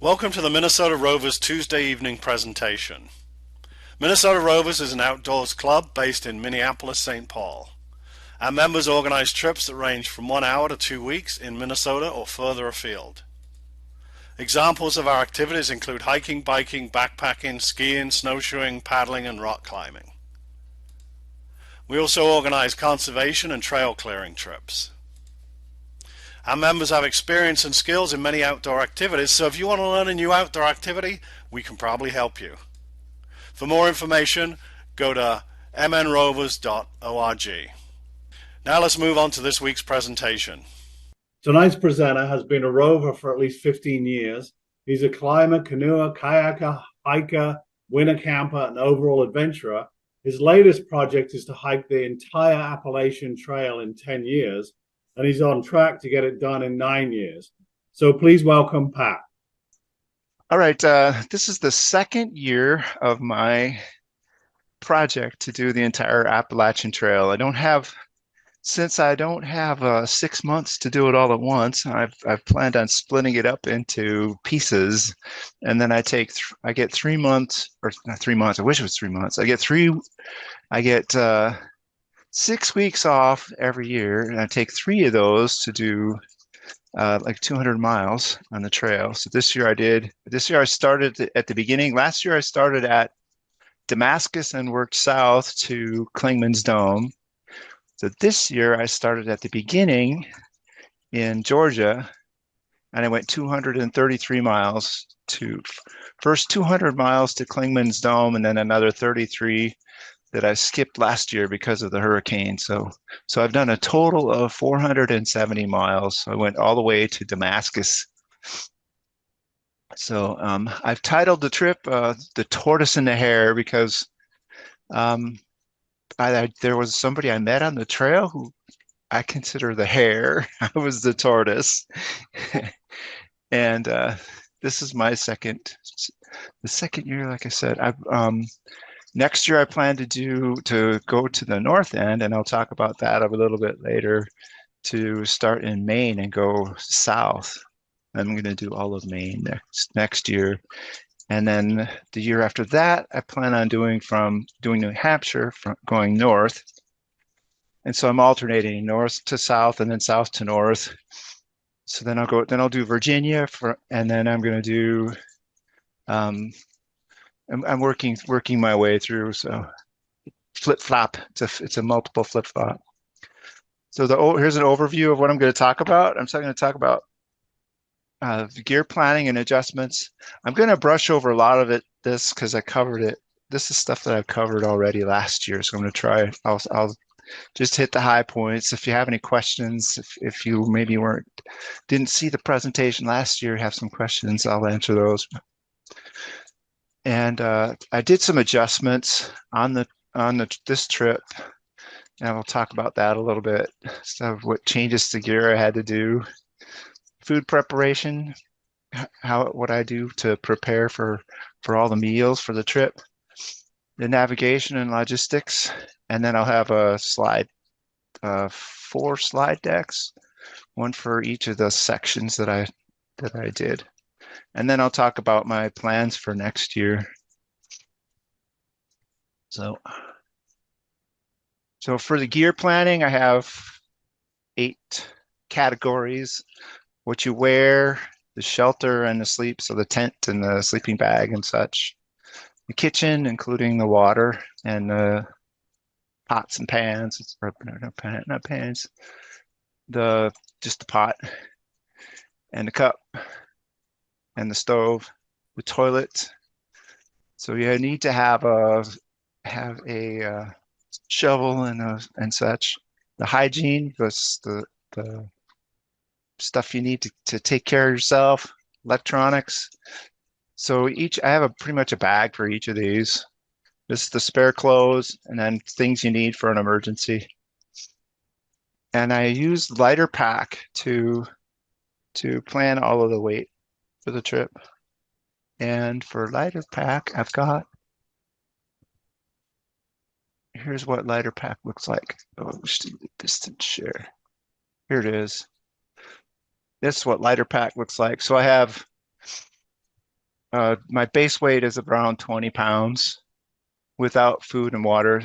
Welcome to the Minnesota Rovers Tuesday evening presentation. Minnesota Rovers is an outdoors club based in Minneapolis, St. Paul. Our members organize trips that range from 1 hour to 2 weeks in Minnesota or further afield. Examples of our activities include hiking, biking, backpacking, skiing, snowshoeing, paddling, and rock climbing. We also organize conservation and trail clearing trips. Our members have experience and skills in many outdoor activities, so if you want to learn a new outdoor activity, we can probably help you. For more information, go to mnrovers.org. Now let's move on to this week's presentation. Tonight's presenter has been a rover for at least 15 years. He's a climber, canoer, kayaker, hiker, winter camper, and overall adventurer. His latest project is to hike the entire Appalachian Trail in 10 years, and he's on track to get it done in 9 years. So please welcome Pat. All right, this is the second year of my project to do the entire Appalachian Trail. Since I don't have 6 months to do it all at once, I've planned on splitting it up into pieces, and then I get 3 months, or not 3 months. I wish it was 3 months. I get 6 weeks off every year, and I take 3 of those to do like 200 miles on the trail. So this year I started at the beginning. Last year I started at Damascus and worked south to Clingman's Dome. So this year I started at the beginning in Georgia, and I went 233 miles to first 200 miles to Clingman's Dome, and then another 33 that I skipped last year because of the hurricane. So I've done a total of 470 miles. I went all the way to Damascus. So I've titled the trip "The Tortoise and the Hare" because there was somebody I met on the trail who I consider the hare. I was the tortoise. And this is the second year, like I said. Next year I plan to go to the north end, and I'll talk about that a little bit later, to start in Maine and go south. I'm going to do all of Maine next year. And then the year after that, I plan on doing New Hampshire, going north. And so I'm alternating north to south and then south to north. So then I'll do Virginia and then I'm going to do, I'm working my way through. So flip-flop, it's a multiple flip-flop. So here's an overview of what I'm going to talk about. I'm going to talk about gear planning and adjustments. I'm going to brush over a lot of this because I covered it. This is stuff that I've covered already last year, so I'm going to try. I'll just hit the high points. If you have any questions, if you maybe didn't see the presentation last year, have some questions, I'll answer those. And I did some adjustments on this trip, and we'll talk about that a little bit. So what changes to gear I had to do. Food preparation, what I do to prepare for all the meals for the trip, the navigation and logistics, and then I'll have a 4 slide decks, one for each of the sections that I did, and then I'll talk about my plans for next year. So for the gear planning, I have 8 categories. What you wear, the shelter and the sleep, so the tent and the sleeping bag and such. The kitchen, including the water and the pots and pans. Not pans. Just the pot and the cup and the stove, the toilet. So you need to have a shovel and such. The hygiene, the stuff you need to take care of yourself, electronics. So I have pretty much a bag for each of these. This is the spare clothes, and then things you need for an emergency. And I use lighter pack to plan all of the weight for the trip. And for lighter pack, here's what lighter pack looks like. Oh, distance share. Here it is. This is what lighter pack looks like. So I have My base weight is around 20 pounds without food and water.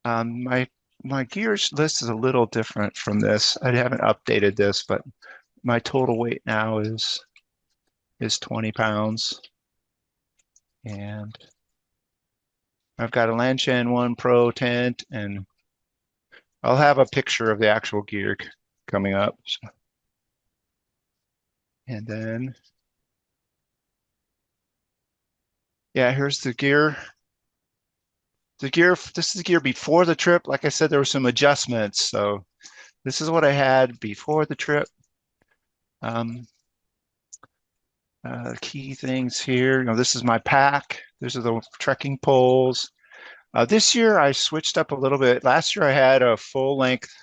My gears list is a little different from this. I haven't updated this, but my total weight now is 20 pounds. And I've got a Lanshan 1 Pro tent, and I'll have a picture of the actual gear coming up. And then, yeah, here's the gear. This is the gear before the trip. Like I said, there were some adjustments. So this is what I had before the trip. Um, Key things here. This is my pack. These are the trekking poles. This year I switched up a little bit. Last year I had a full length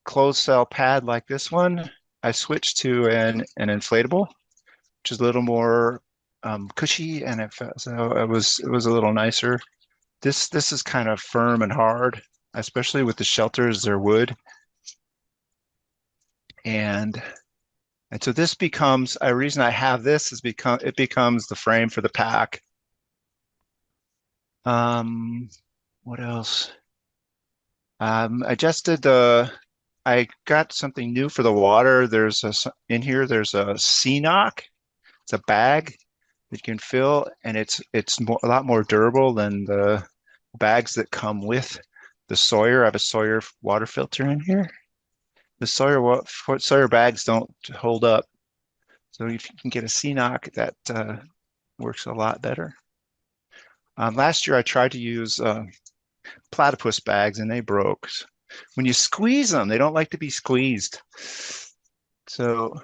closed cell pad like this one. I switched to an inflatable, which is a little more cushy, and so it was a little nicer. This is kind of firm and hard, especially with the shelters. They're wood, and so this becomes a reason I have this is it becomes the frame for the pack. What else? I got something new for the water. In here, there's a sea knock. It's a bag that you can fill, and it's a lot more durable than the bags that come with the Sawyer. I have a Sawyer water filter in here. The Sawyer bags don't hold up. So if you can get a sea knock, that works a lot better. Last year I tried to use platypus bags, and they broke. When you squeeze them, they don't like to be squeezed. So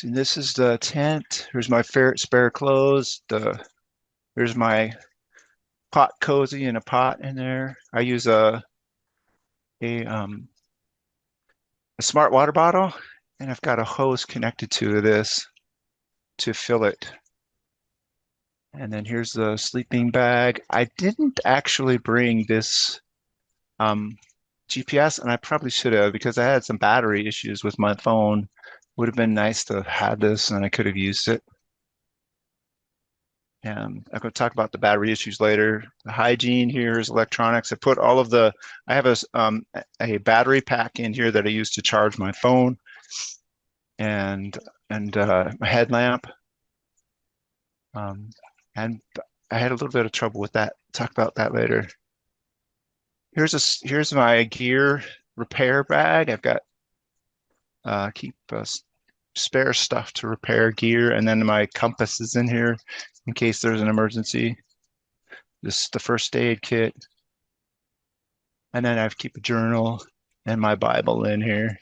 this is the tent. Here's my spare clothes. Here's my pot cozy and a pot in there. I use a smart water bottle, and I've got a hose connected to this to fill it. And then here's the sleeping bag. I didn't actually bring this GPS, and I probably should have, because I had some battery issues with my phone. Would have been nice to have had this, and I could have used it. And I'm going to talk about the battery issues later. The hygiene here is electronics. I have a battery pack in here that I use to charge my phone and my headlamp. And I had a little bit of trouble with that. Talk about that later. Here's my gear repair bag. I've got keep spare stuff to repair gear, and then my compass is in here in case there's an emergency. This is the first aid kit, and then I keep a journal and my Bible in here.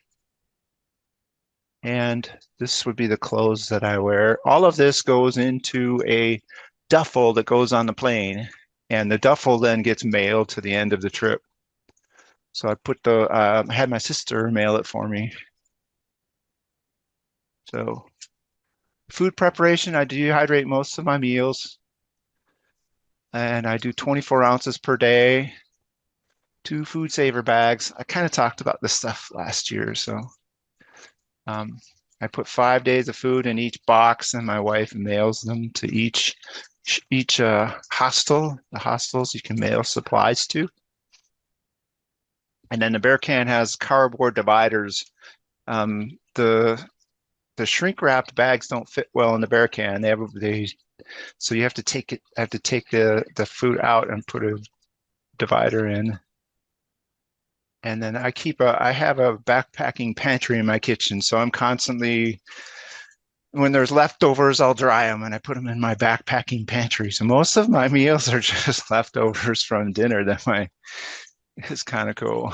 And this would be the clothes that I wear. All of this goes into a duffel that goes on the plane, and the duffel then gets mailed to the end of the trip. So I had my sister mail it for me. So food preparation, I dehydrate most of my meals, and I do 24 ounces per day, 2 food saver bags. I kind of talked about this stuff last year, so I put 5 days of food in each box, and my wife mails them to each hostel. The hostels you can mail supplies to. And then the Bear Can has cardboard dividers. The shrink wrapped bags don't fit well in the Bear Can. So you have to take the food out and put a divider in. And then I have a backpacking pantry in my kitchen, so I'm constantly, when there's leftovers, I'll dry them and I put them in my backpacking pantry. So most of my meals are just leftovers from dinner. It's kind of cool.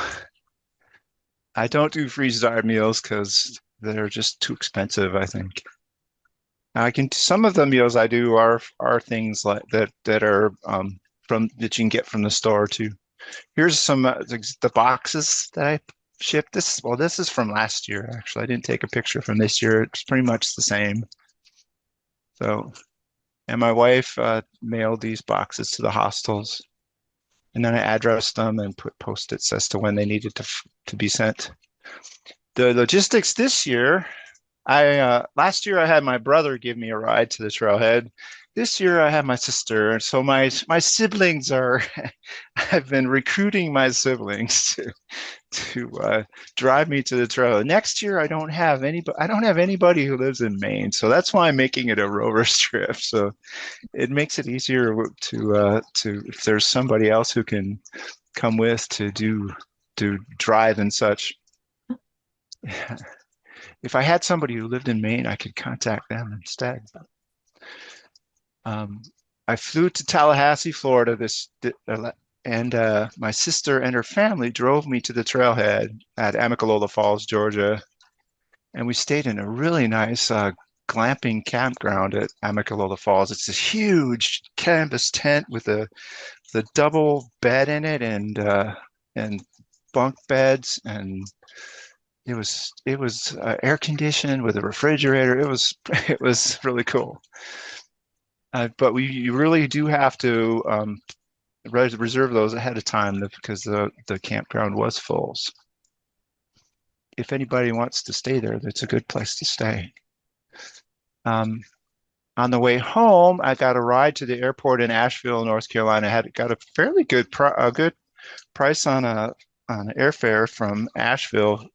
I don't do freeze-dried meals because they're just too expensive, I think. Some of the meals I do are things like that are that you can get from the store too. Here's some the boxes that I shipped. This is from last year, actually. I didn't take a picture from this year. It's pretty much the same. So, and my wife mailed these boxes to the hostels, and then I addressed them and put Post-its as to when they needed to be sent. The logistics this year, I last year I had my brother give me a ride to the trailhead. This year I have my sister, and so my siblings are. I've been recruiting my siblings to drive me to the trail. Next year I don't have anybody. I don't have anybody who lives in Maine, so that's why I'm making it a Rover trip. So it makes it easier to if there's somebody else who can come with to drive and such. If I had somebody who lived in Maine, I could contact them instead. Um, I flew to Tallahassee, Florida, and my sister and her family drove me to the trailhead at Amicalola Falls, Georgia, and we stayed in a really nice glamping campground at Amicalola Falls. It's this huge canvas tent with the double bed in it and bunk beds, and it was air conditioned with a refrigerator. It was really cool. But you really do have to reserve those ahead of time because the campground was full. So if anybody wants to stay there, that's a good place to stay. On the way home, I got a ride to the airport in Asheville, North Carolina. I got a fairly good price on an airfare from Asheville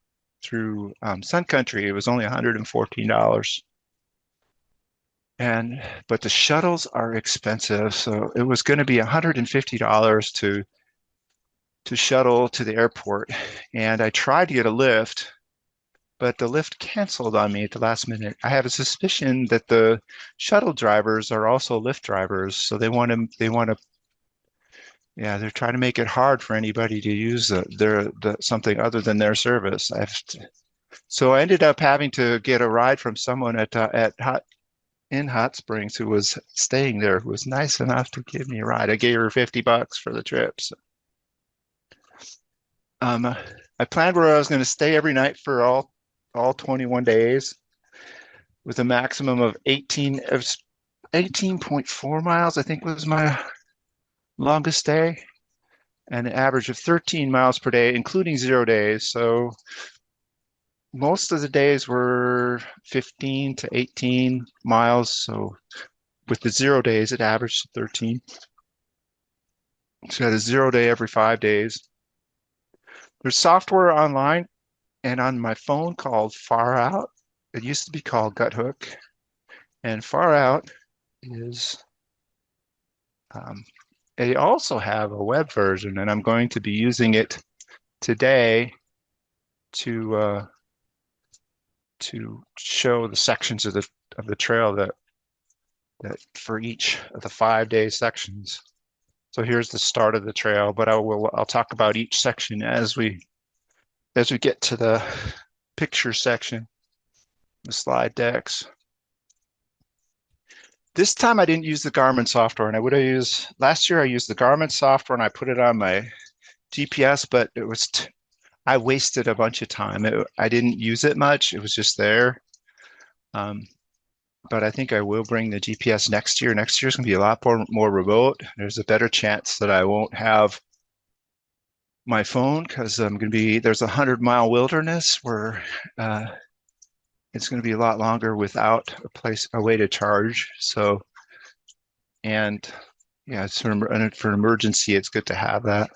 through Sun Country. It was only $114. But the shuttles are expensive, so it was going to be $150 to shuttle to the airport. And I tried to get a lift, but the lift canceled on me at the last minute. I have a suspicion that the shuttle drivers are also Lyft drivers, so they're trying to make it hard for anybody to use something other than their service. So I ended up having to get a ride from someone in Hot Springs who was staying there, who was nice enough to give me a ride. I gave her $50 for the trip. So. I planned where I was going to stay every night for all 21 days with a maximum of 18.4 miles, I think was my longest stay, and an average of 13 miles per day, including 0 days. So most of the days were 15 to 18 miles. So with the 0 days, it averaged 13. So I had a 0 day every 5 days. There's software online and on my phone called Far Out. It used to be called Gut Hook. And Far Out is, they also have a web version, and I'm going to be using it today to show the sections of the trail that for each of the 5 day sections. So here's the start of the trail, but I'll talk about each section as we get to the picture section, the slide decks. This time I didn't use the Garmin software, and I would have used last year. I used the Garmin software and I put it on my GPS, but I wasted a bunch of time. I didn't use it much. It was just there. But I think I will bring the GPS next year. Next year's going to be a lot more remote. There's a better chance that I won't have my phone because there's a 100-mile wilderness where it's going to be a lot longer without a way to charge. So, and yeah, for an emergency, it's good to have that.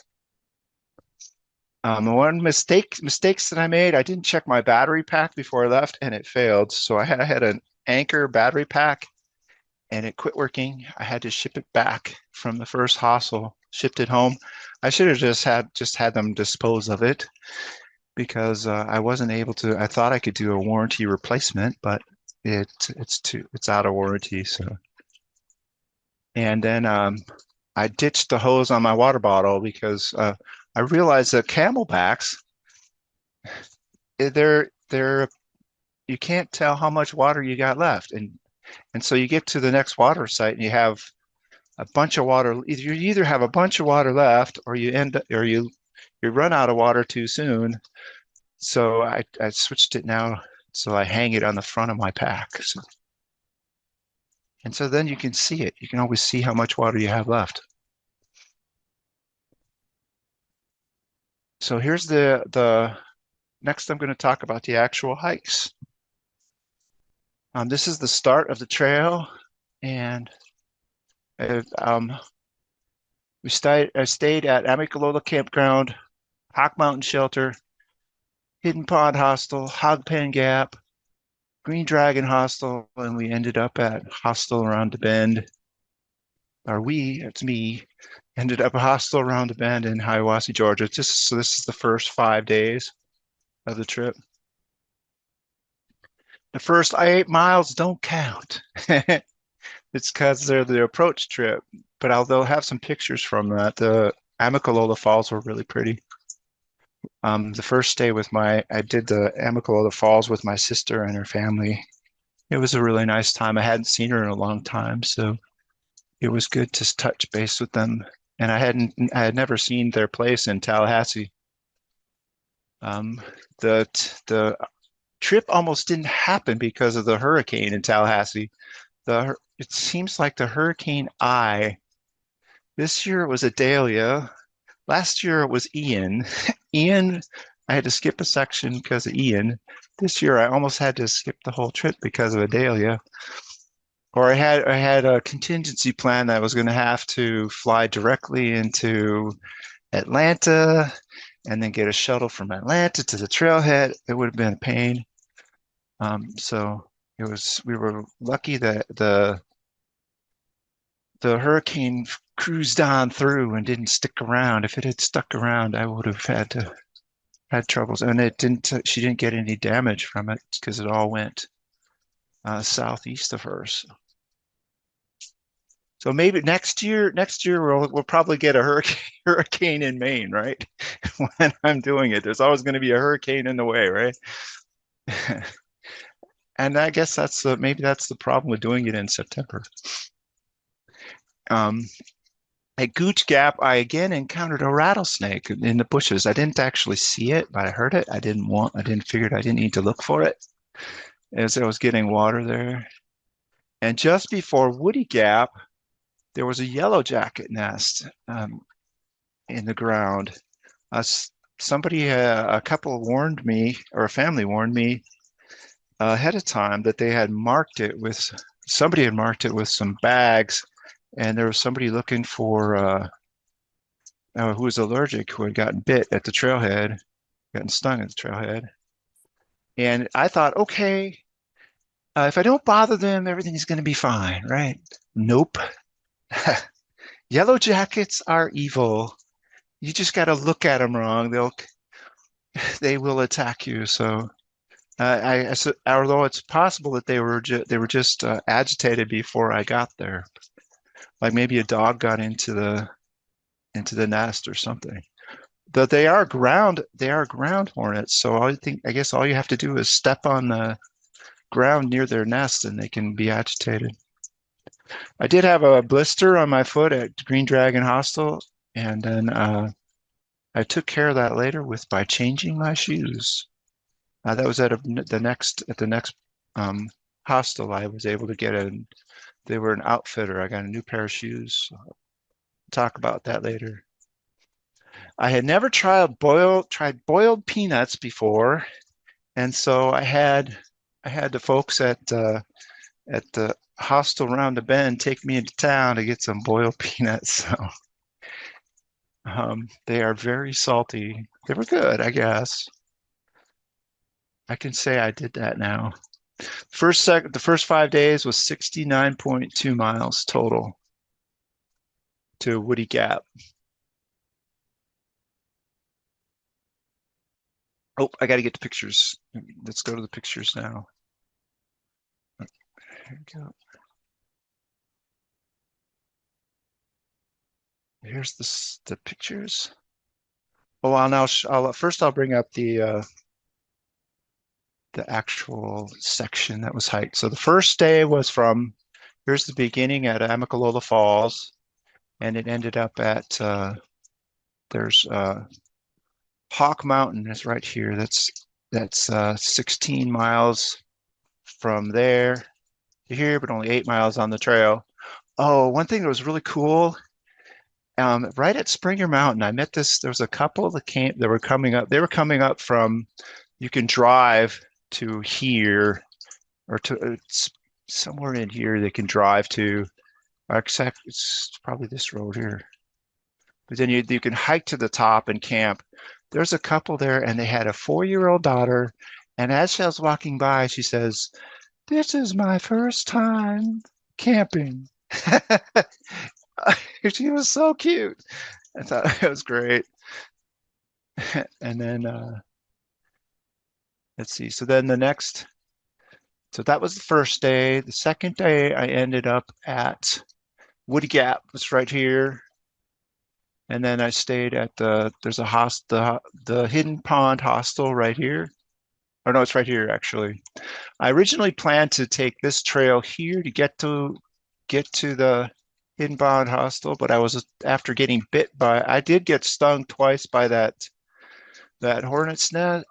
One mistakes that I made, I didn't check my battery pack before I left, and it failed. So I had an Anchor battery pack, and it quit working. I had to ship it back from the first hostel, shipped it home. I should have just had them dispose of it because I wasn't able to. I thought I could do a warranty replacement, but it's out of warranty. So, and then I ditched the hose on my water bottle because I realized that Camelbacks, you can't tell how much water you got left, and so you get to the next water site and you have a bunch of water. You either have a bunch of water left, or you run out of water too soon. So I switched it now, so I hang it on the front of my pack. And so then you can see it. You can always see how much water you have left. So here's the next I'm going to talk about the actual hikes. This is the start of the trail, and I stayed at Amicalola Campground, Hawk Mountain Shelter, Hidden Pond Hostel, Hog Pen Gap, Green Dragon Hostel, and we ended up at Hostel Around the Bend. It's me, ended up a hostel around the bend in Hiawassee, Georgia. So this is the first 5 days of the trip. The first 8 miles don't count. It's because they're the approach trip, but they'll have some pictures from that. The Amicalola Falls were really pretty. The first day I did the Amicalola Falls with my sister and her family. It was a really nice time. I hadn't seen her in a long time, so it was good to touch base with them. And I had never seen their place in Tallahassee. The trip almost didn't happen because of the hurricane in Tallahassee. It seems like the hurricane eye. This year it was Idalia. Last year it was Ian. Ian, I had to skip a section because of Ian. This year I almost had to skip the whole trip because of Idalia. Or I had a contingency plan that I was going to have to fly directly into Atlanta and then get a shuttle from Atlanta to the trailhead. It would have been a pain. So we were lucky that the hurricane cruised on through and didn't stick around. If it had stuck around, I would have had troubles. And she didn't get any damage from it because it all went southeast of her. So maybe next year we'll probably get a hurricane in Maine, right? When I'm doing it, there's always going to be a hurricane in the way, right? And I guess maybe that's the problem with doing it in September. At Gooch Gap, I again encountered a rattlesnake in the bushes. I didn't actually see it, but I heard it. I didn't figure I didn't need to look for it as I was getting water there. And just before Woody Gap, there was a yellow jacket nest in the ground. A couple warned me, or a family warned me ahead of time that somebody had marked it with some bags, and there was somebody looking for who was allergic, who had gotten bit at the trailhead, gotten stung at the trailhead. And I thought, okay, if I don't bother them, everything's going to be fine, right? Nope. Yellow jackets are evil. You just got to look at them wrong. They will attack you. So, although it's possible that they were just agitated before I got there, like maybe a dog got into the nest or something. But they are ground hornets. So I guess all you have to do is step on the ground near their nest, and they can be agitated. I did have a blister on my foot at Green Dragon Hostel, and then I took care of that later by changing my shoes. That was at the next hostel. I was able to get they were an outfitter. I got a new pair of shoes. I'll talk about that later. I had never tried boiled peanuts before, and so I had the folks at the hostel around the bend take me into town to get some boiled peanuts. So they are very salty. They were good, I guess. I can say I did that now. The first 5 days was 69.2 miles total to Woody Gap. Oh, I got to get the pictures. Let's go to the pictures now. Here we go. Here's the pictures. Oh, I'll bring up the actual section that was hiked. So the first day was here's the beginning at Amicalola Falls, and it ended up at there's Hawk Mountain is right here. That's 16 miles from there to here, but only 8 miles on the trail. Oh, one thing that was really cool. Right at Springer Mountain, I met there was a couple that were coming up. They were coming up from, you can drive to here, or to it's somewhere in here they can drive to. Except it's probably this road here. But then you can hike to the top and camp. There's a couple there, and they had a 4-year-old daughter. And as she was walking by, she says, "This is my first time camping." She was so cute. I thought it was great. And then let's see. So then so that was the first day. The second day, I ended up at Woody Gap. It's right here. And then I stayed at there's a the Hidden Pond Hostel right here. Oh no, it's right here actually. I originally planned to take this trail here to get to the Hidden Pond Hostel, but after getting bit I did get stung twice by that hornet's nest.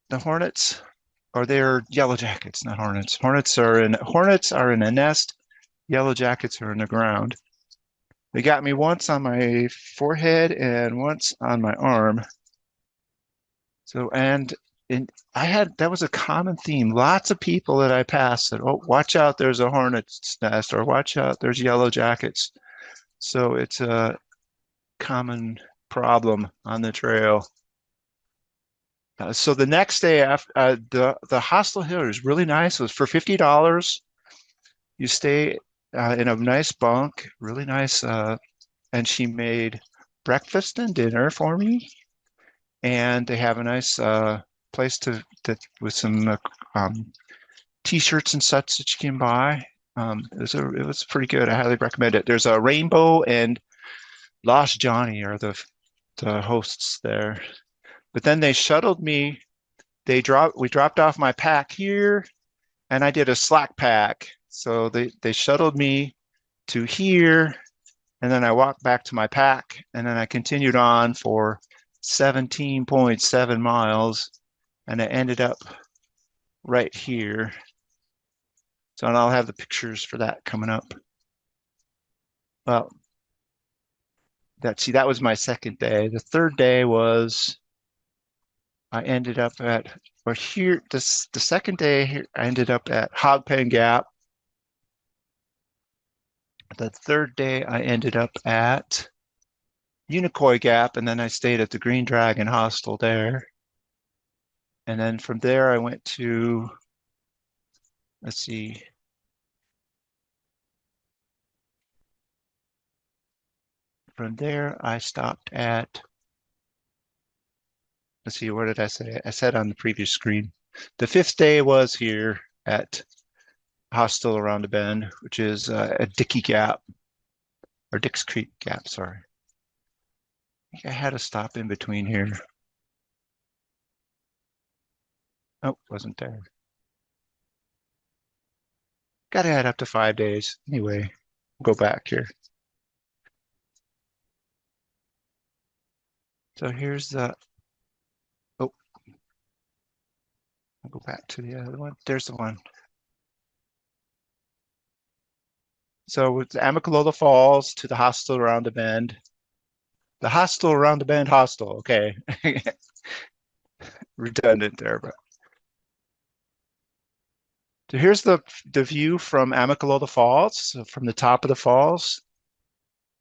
The hornets, or they're yellow jackets, not hornets. Hornets are in a nest. Yellow jackets are in the ground. They got me once on my forehead and once on my arm. So, and that was a common theme. Lots of people that I passed said, "Oh, watch out, there's a hornet's nest," or "Watch out, there's yellow jackets." So it's a common problem on the trail. So the next day, after the hostel here is really nice. It was for $50. You stay in a nice bunk, really nice. And she made breakfast and dinner for me. And they have a nice place with some t-shirts and such that you can buy. It was pretty good. I highly recommend it. There's a Rainbow and Lost Johnny are the hosts there. But then they shuttled me. We dropped off my pack here, and I did a slack pack. So they shuttled me to here, and then I walked back to my pack, and then I continued on for 17.7 miles, and I ended up right here. So I'll have the pictures for that coming up. Well, that was my second day. The third day was I ended up at here. The second day here, I ended up at Hogpen Gap. The third day I ended up at Unicoi Gap, and then I stayed at the Green Dragon Hostel there. And then from there I went to, let's see. From there I stopped at, let's see, where did I say? I said on the previous screen. The fifth day was here at Hostel Around the Bend, which is at Dickey Gap, or Dix Creek Gap, sorry. I think I had a stop in between here. Oh, wasn't there. Got to add up to 5 days. Anyway, go back here. So here's oh, I'll go back to the other one. There's the one. So it's Amicalola Falls to the Hostel Around the Bend. The Hostel Around the Bend Hostel. Okay. Redundant there, but. So here's the view from Amicalola Falls, so from the top of the falls.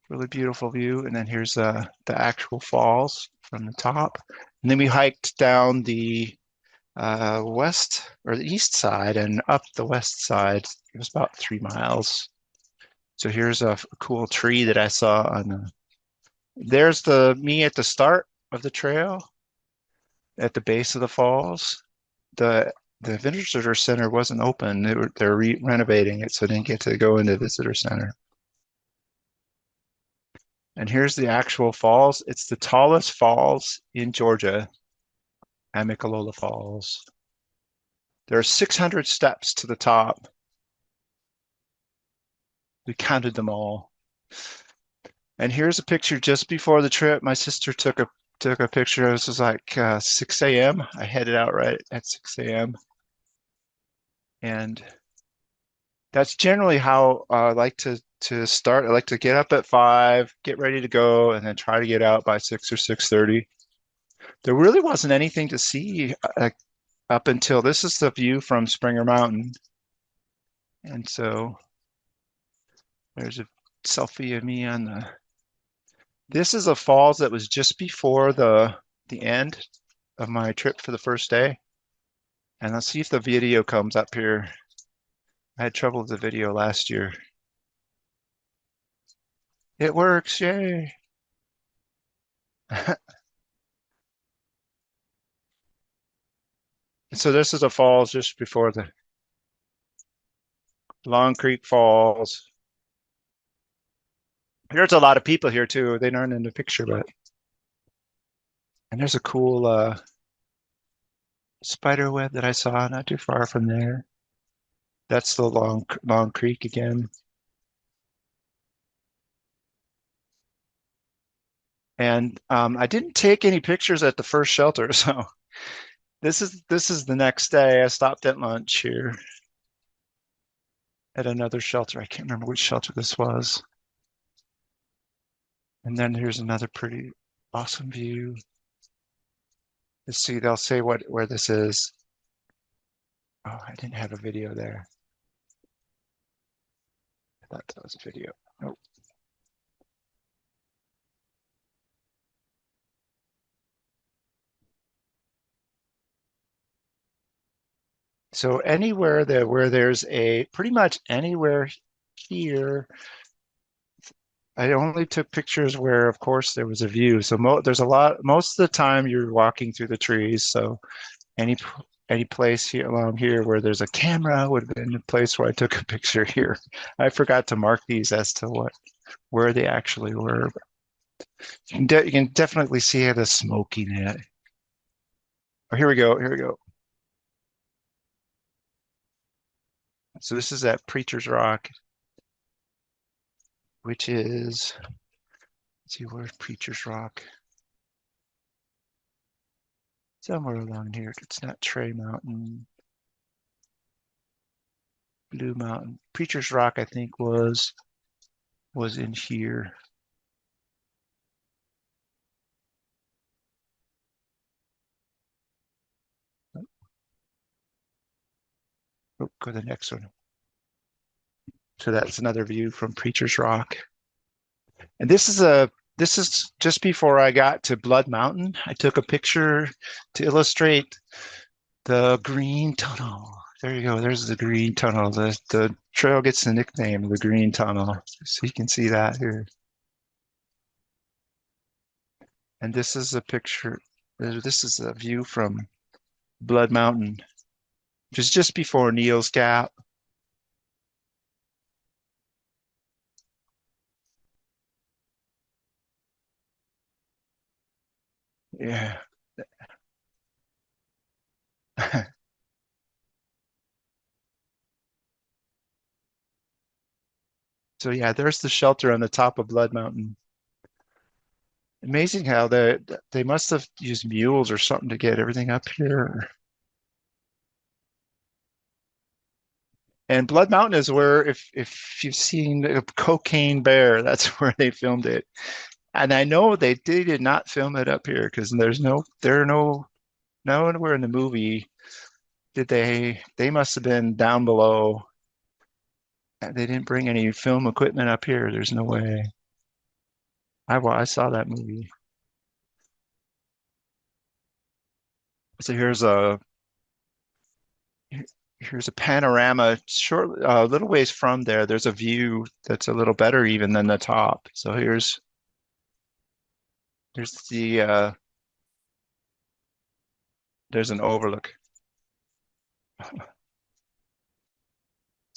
Really beautiful view. And then here's the actual falls from the top. And then we hiked down the west or the east side and up the west side. It was about 3 miles. So here's a cool tree that I saw on there's me at the start of the trail at the base of the falls. The visitor center wasn't open. They're renovating it, so I didn't get to go into the visitor center. And here's the actual falls. It's the tallest falls in Georgia, Amicalola Falls. There are 600 steps to the top. We counted them all. And here's a picture just before the trip. My sister took a picture. This was like 6 a.m. I headed out right at 6 a.m. And that's generally how I like to start. I like to get up at 5, get ready to go, and then try to get out by 6 or 6:30. There really wasn't anything to see up until this is the view from Springer Mountain. And so there's a selfie of me on the. This is a falls that was just before the end of my trip for the first day. And let's see if the video comes up here. I had trouble with the video last year. It works, yay. So this is a falls just before the Long Creek Falls. There's a lot of people here too. They aren't in the picture, but and there's a cool spider web that I saw not too far from there. That's the Long Creek again. And I didn't take any pictures at the first shelter, so this is the next day. I stopped at lunch here at another shelter. I can't remember which shelter this was. And then here's another pretty awesome view. Let's see, they'll say where this is. Oh, I didn't have a video there. I thought that was a video. Nope. So anywhere where there's pretty much anywhere here, I only took pictures where, of course, there was a view. So there's a lot. Most of the time, you're walking through the trees. So any place here along here where there's a camera would have been a place where I took a picture here. I forgot to mark these as to where they actually were. You can definitely see the smoking in it. Oh, here we go. Here we go. So this is at Preacher's Rock, which is, let's see, where's Preacher's Rock? Somewhere along here. It's not Trey Mountain. Blue Mountain. Preacher's Rock, I think, was in here. Oh, go to the next one. So that's another view from Preacher's Rock. And this is just before I got to Blood Mountain. I took a picture to illustrate the green tunnel. There you go. There's the green tunnel. The trail gets the nickname, the green tunnel. So you can see that here. And this is a picture. This is a view from Blood Mountain, which is just before Neal's Gap. Yeah. So yeah, there's the shelter on the top of Blood Mountain. Amazing how they must have used mules or something to get everything up here. And Blood Mountain is where, if you've seen Cocaine Bear, that's where they filmed it. And I know they did not film it up here because nowhere in the movie did they must have been down below. They didn't bring any film equipment up here. There's no way. I saw that movie. So here's a panorama short a little ways from there. There's a view that's a little better even than the top. So there's an overlook.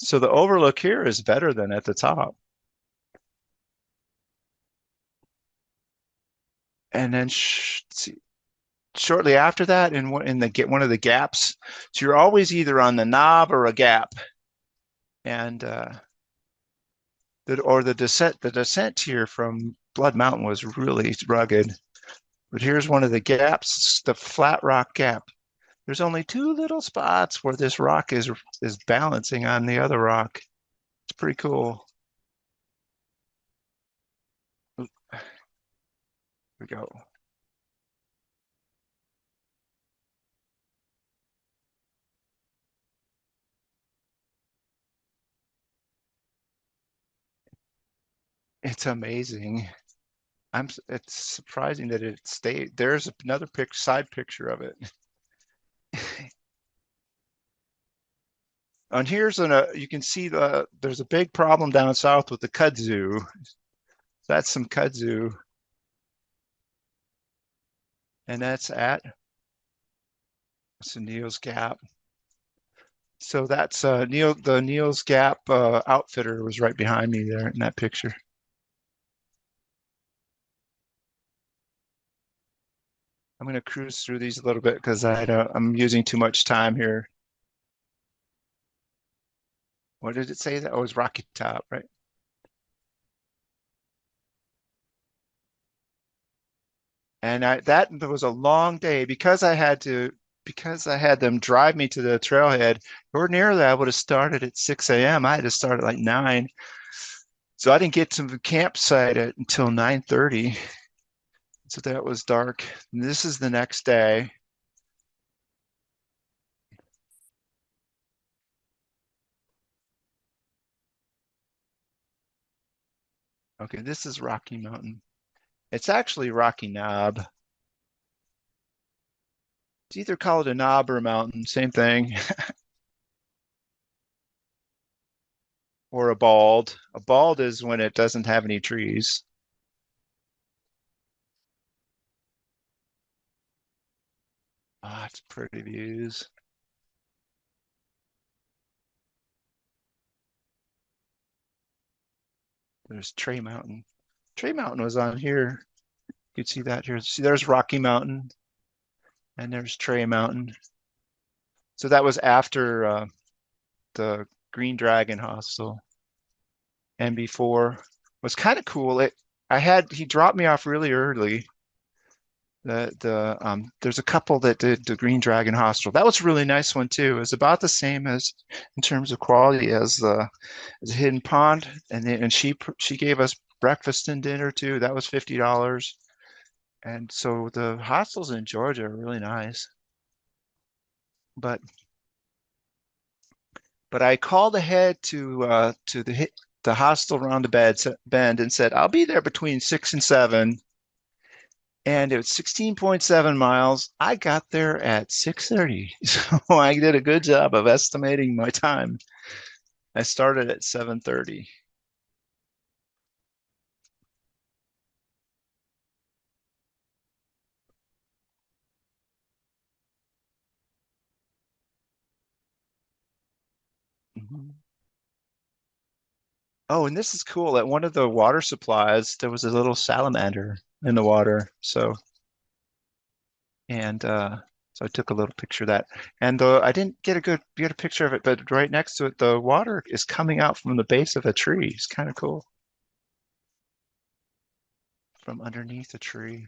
So the overlook here is better than at the top. And then shortly after that, in one of the gaps, so you're always either on the knob or a gap, and the descent here from Blood Mountain was really rugged. But here's one of the gaps, the flat rock gap. There's only two little spots where this rock is balancing on the other rock. It's pretty cool. Here we go. It's amazing. It's surprising that it stayed. There's another side picture of it. And here's you can see there's a big problem down south with the kudzu. That's some kudzu. And that's at Neil's Gap. So that's the Neil's Gap outfitter was right behind me there in that picture. I'm going to cruise through these a little bit because I'm using too much time here. What did it say? That was Rocky Top, right? And that was a long day because I had them drive me to the trailhead. Ordinarily, I would have started at 6 a.m. I had to start at like 9. So I didn't get to the campsite until 9:30. So that was dark. And this is the next day. Okay, this is Rocky Mountain. It's actually Rocky Knob. It's either called a knob or a mountain, same thing. Or a bald. A bald is when it doesn't have any trees. Ah, it's pretty views. There's Trey Mountain. Trey Mountain was on here. You can see that here. See, there's Rocky Mountain, and there's Trey Mountain. So that was after the Green Dragon Hostel, and before it was kind of cool. He dropped me off really early. There's a couple that did the Green Dragon Hostel. That was a really nice one too. It was about the same as in terms of quality as the Hidden Pond, and she gave us breakfast and dinner too. That was $50. And so the hostels in Georgia are really nice. But I called ahead to the hostel around the bend and said I'll be there between 6 and 7. And it was 16.7 miles. I got there at 6:30. So I did a good job of estimating my time. I started at 7:30. Mhm. Oh, and this is cool. At one of the water supplies, there was a little salamander in the water. So I took a little picture of that. And I didn't get a picture of it, but right next to it, the water is coming out from the base of a tree. It's kind of cool. From underneath a tree.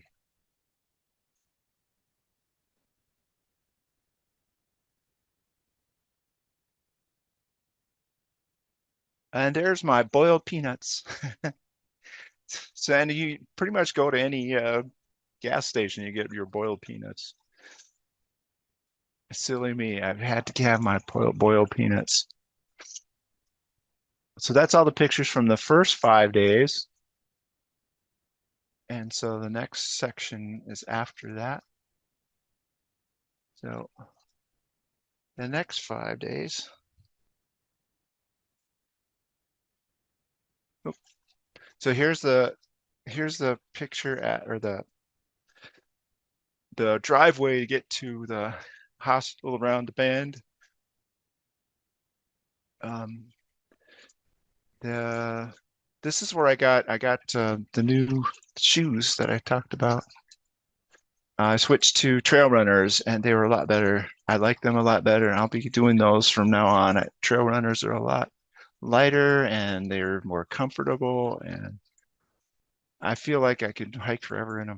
And there's my boiled peanuts. So, and you pretty much go to any gas station, you get your boiled peanuts. Silly me, I've had to have my boiled peanuts. So that's all the pictures from the first 5 days. And so the next section is after that. So the next 5 days. So here's the picture or the driveway to get to the hospital around the bend. This is where I got the new shoes that I talked about. I switched to trail runners and they were a lot better. I like them a lot better. I'll be doing those from now on. Trail runners are a lot lighter and they're more comfortable, and I feel like I could hike forever in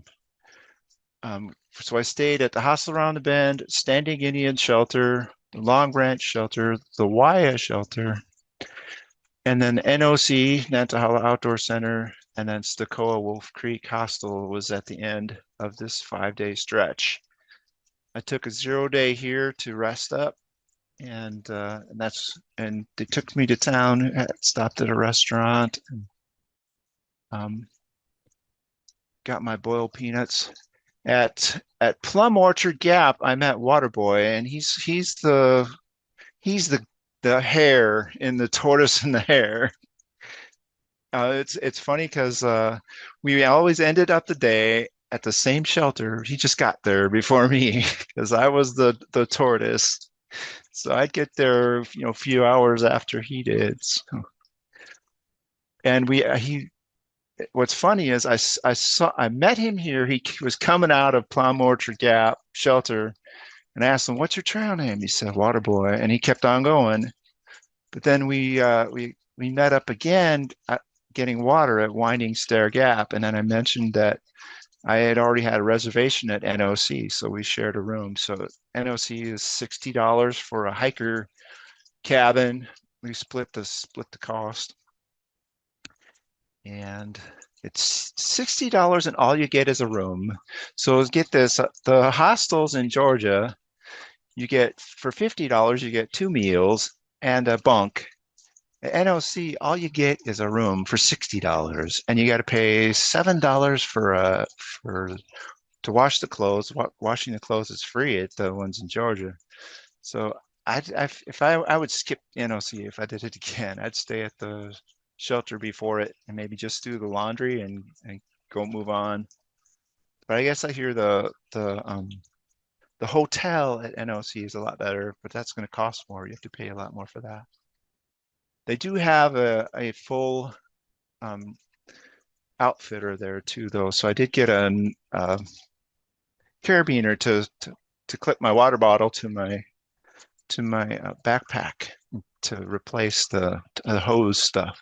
them. So I stayed at the hostel around the bend, Standing Indian Shelter, the Long Branch Shelter, the Waya Shelter, and then NOC, Nantahala Outdoor Center, and then Stokoa Wolf Creek Hostel was at the end of this 5-day stretch. I took a 0-day here to rest up, and they took me to town, stopped at a restaurant. Got my boiled peanuts. At Plum Orchard Gap, I met Waterboy, and he's the hare in the Tortoise and the Hare. It's funny because we always ended up the day at the same shelter. He just got there before me because I was the tortoise. So I'd get there, a few hours after he did. So, and what's funny is I met him here. He was coming out of Plum Orchard Gap shelter, and I asked him, "What's your trail name?" He said, Waterboy, and he kept on going. But then we met up again, getting water at Winding Stair Gap, and then I mentioned that I had already had a reservation at NOC, so we shared a room. So NOC is $60 for a hiker cabin. We split the cost, and it's $60 and all you get is a room. So get this, the hostels in Georgia, you get for $50, you get 2 meals and a bunk. At NOC, all you get is a room for $60, and you got to pay $7 to wash the clothes. Washing the clothes is free at the ones in Georgia. So I would skip NOC if I did it again. I'd stay at the shelter before it and maybe just do the laundry and go move on. But I guess I hear the hotel at NOC is a lot better, but that's going to cost more. You have to pay a lot more for that. They do have a full outfitter there too, though. So I did get a carabiner to clip my water bottle to my backpack to replace the hose stuff.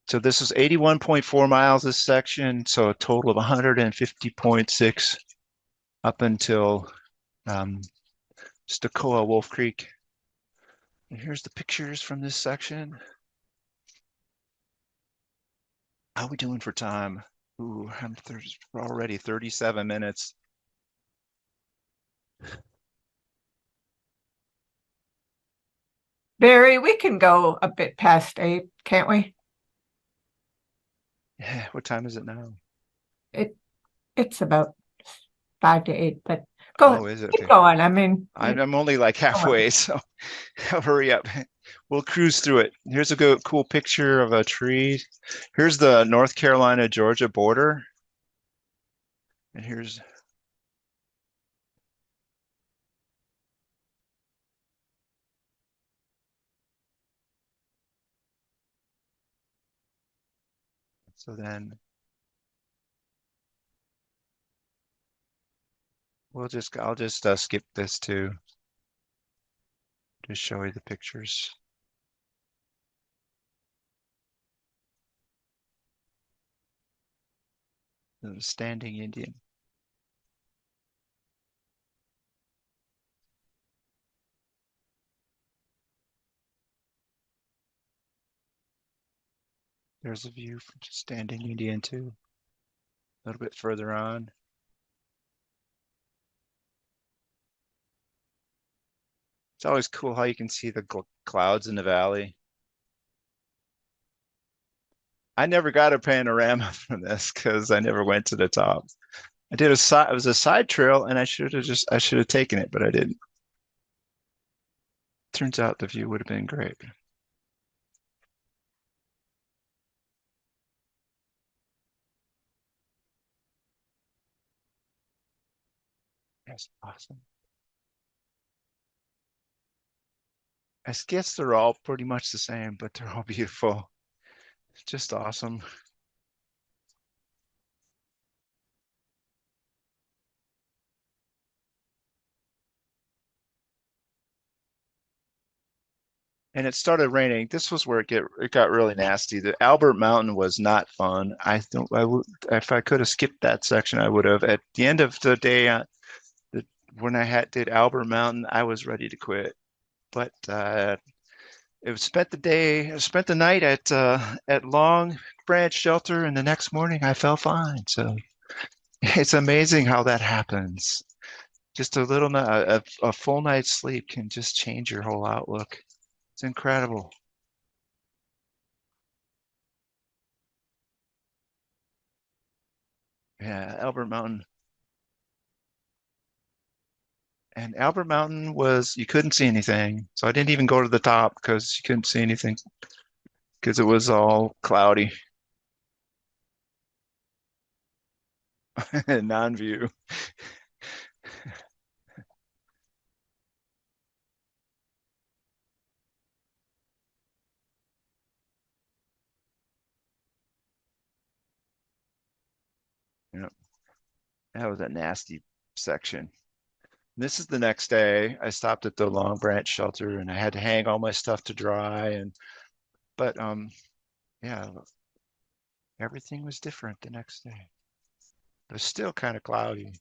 So this is 81.4 miles this section, so a total of 150.6 up until Stokoa Wolf Creek. And here's the pictures from this section. How are we doing for time? Ooh, we're already 37 minutes. Barry, we can go a bit past 8, can't we? Yeah, what time is it now? It's about 5 to 8, but go Oh, is it? keep Okay. going. I mean, I'm only like halfway, so hurry up. We'll cruise through it. Here's a cool picture of a tree. Here's the North Carolina, Georgia border. And here's so then I'll just skip this too. Just show you the pictures. The standing Indian. There's a view from standing Indian too. A little bit further on. It's always cool how you can see the clouds in the valley. I never got a panorama from this because I never went to the top. It was a side trail, and I should have taken it, but I didn't. Turns out the view would have been great. That's awesome. I guess they're all pretty much the same, but they're all beautiful. It's just awesome. And it started raining. This was where it got really nasty. The Albert Mountain was not fun. If I could have skipped that section, I would have. At the end of the day, when I did Albert Mountain, I was ready to quit. But spent the night at Long Branch Shelter, and the next morning I felt fine. So it's amazing how that happens. Just a full night's sleep can just change your whole outlook. It's incredible. Yeah, Albert Mountain. And Albert Mountain was, you couldn't see anything. So I didn't even go to the top because you couldn't see anything because it was all cloudy. Non-view. Yep. That was a nasty section. This is the next day. I stopped at the Long Branch shelter and I had to hang all my stuff to dry but yeah, everything was different the next day. It was still kind of cloudy.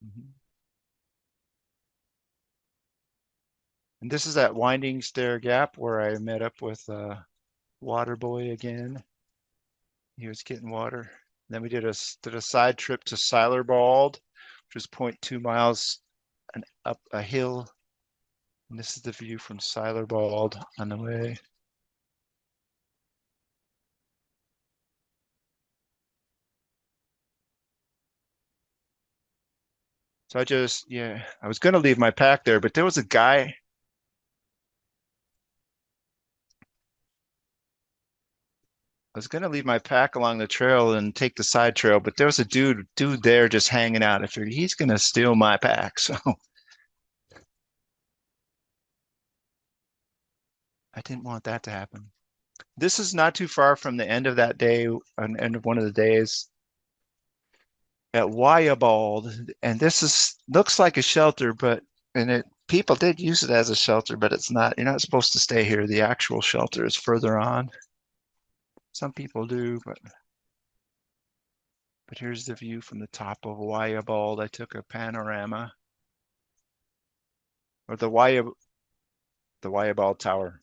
Mhm. And this is that winding stair gap where I met up with Water Boy again. He was getting water. Then we did a side trip to Bald, which was 0.2 miles and up a hill. And this is the view from Bald on the way. So I was going to leave my pack there, but there was a guy. I was going to leave my pack along the trail and take the side trail, but there was a dude there just hanging out. I figured he's going to steal my pack. So I didn't want that to happen. This is not too far from the end of that day, end of one of the days at Wyabald, and looks like a shelter, but people did use it as a shelter, but it's not. You're not supposed to stay here. The actual shelter is further on. Some people do, but here's the view from the top of Wyabald. I took a panorama, or the Wyabald Tower.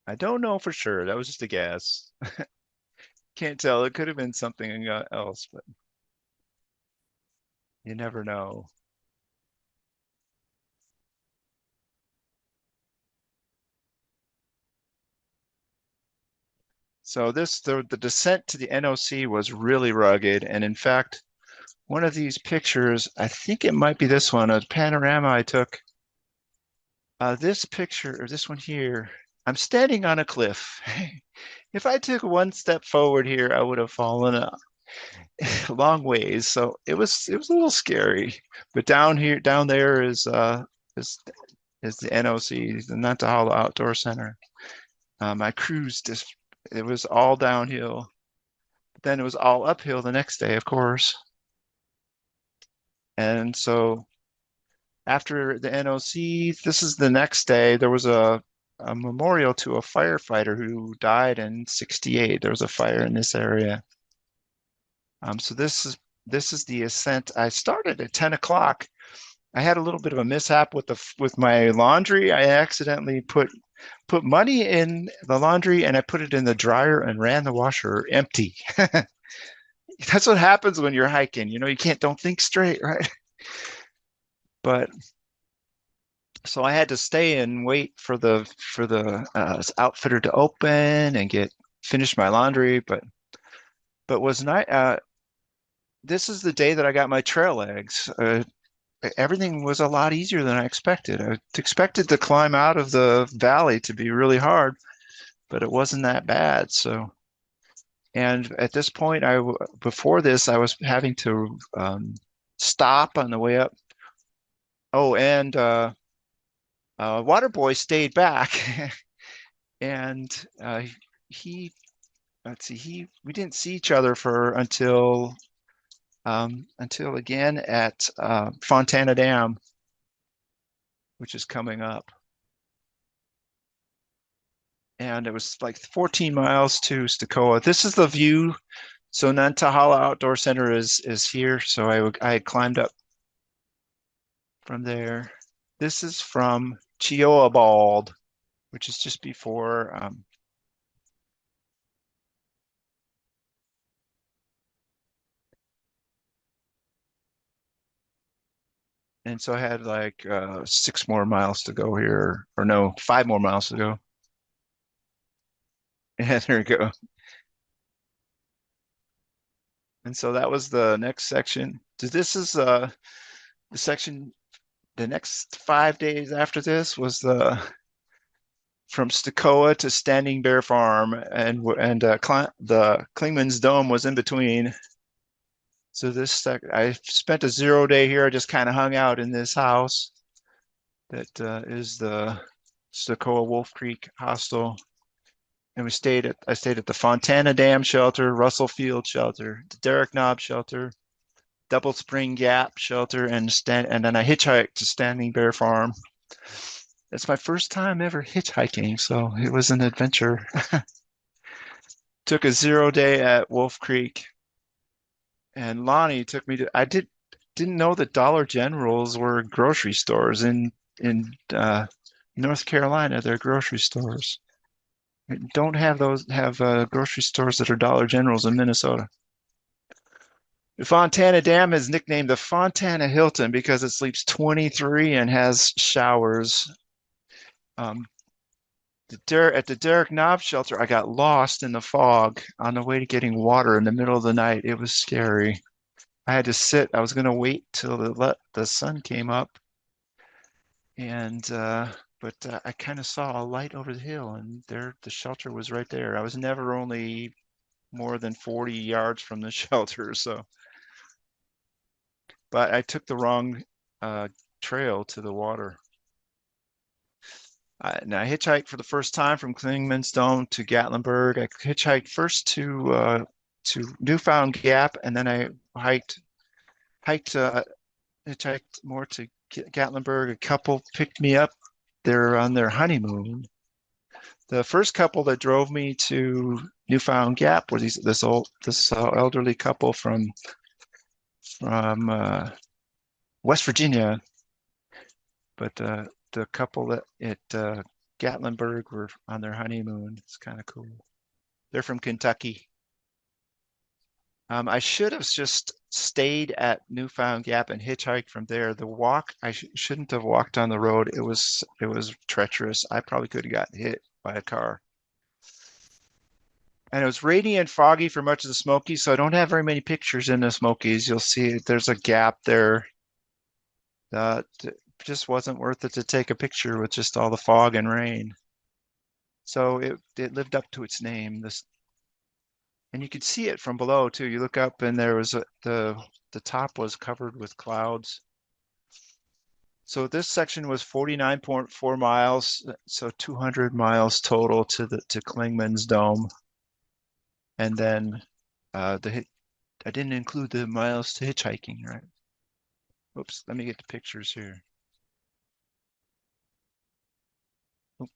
I don't know for sure. That was just a guess. Can't tell. It could have been something else, but you never know. So the descent to the NOC was really rugged, and in fact, one of these pictures, I think it might be this one, a panorama I took. This picture, or this one here, I'm standing on a cliff. If I took one step forward here, I would have fallen a long ways. So it was a little scary. But down there is the NOC, the Nantahala Outdoor Center. My cruise just it was all downhill. But then it was all uphill the next day, of course. And so after the NOC, this is the next day. There was a memorial to a firefighter who died in '68. There was a fire in this area. So this is the ascent. I started at 10 o'clock. I had a little bit of a mishap with my laundry. I accidentally put money in the laundry and I put it in the dryer and ran the washer empty. That's what happens when you're hiking. You know, don't think straight, right? But so I had to stay and wait for the outfitter to open and finish my laundry. But was not. This is the day that I got my trail legs. Everything was a lot easier than I expected. I expected to climb out of the valley to be really hard, but it wasn't that bad. So, and at this point, before this, I was having to stop on the way up. Oh, and Water Boy stayed back, and he let's see, we didn't see each other until again at Fontana Dam. which is coming up. And it was like 14 miles to Stokoe. This is the view. So Nantahala Outdoor Center is here. So I climbed up from there. This is from Cheoabald, which is just before and so I had like 6 more miles to go here, or no, 5 more miles to go. Yeah, there we go. And so that was the next section. This is the section. The next 5 days after this was from Stokoe to Standing Bear Farm, and the Klingman's Dome was in between. So I spent a 0 day here. I just kind of hung out in this house that is the Stokoe Wolf Creek Hostel. And I stayed at the Fontana Dam Shelter, Russell Field Shelter, the Derrick Knob Shelter, Double Spring Gap Shelter, and then I hitchhiked to Standing Bear Farm. It's my first time ever hitchhiking, so it was an adventure. Took a 0 day at Wolf Creek, and Lonnie took me to. I didn't know that Dollar Generals were grocery stores in North Carolina. They're grocery stores. Don't have grocery stores that are Dollar Generals in Minnesota. The Fontana Dam is nicknamed the Fontana Hilton because it sleeps 23 and has showers. At the Derrick Knob Shelter, I got lost in the fog on the way to getting water in the middle of the night. It was scary. I had to sit. I was going to wait till the sun came up, and but I kind of saw a light over the hill, and the shelter was right there. I was never only more than 40 yards from the shelter, so. But I took the wrong trail to the water. Now I hitchhiked for the first time from Klingman's Dome to Gatlinburg. I hitchhiked first to Newfound Gap, and then I hitchhiked more to Gatlinburg. A couple picked me up. They're on their honeymoon. The first couple that drove me to Newfound Gap were this elderly couple from West Virginia, but the couple that at Gatlinburg were on their honeymoon. It's kind of cool. They're from Kentucky. I should have just stayed at Newfound Gap and hitchhiked from there. The walk, I shouldn't have walked on the road. It was treacherous. I probably could have gotten hit by a car. And it was rainy and foggy for much of the Smokies, so I don't have very many pictures in the Smokies. You'll see there's a gap there. It just wasn't worth it to take a picture with just all the fog and rain. So it lived up to its name. And you could see it from below too. You look up and there was the top was covered with clouds. So this section was 49.4 miles, so 200 miles total to Klingman's Dome. And then I didn't include the miles to hitchhiking, right? Oops, let me get the pictures here. Oh,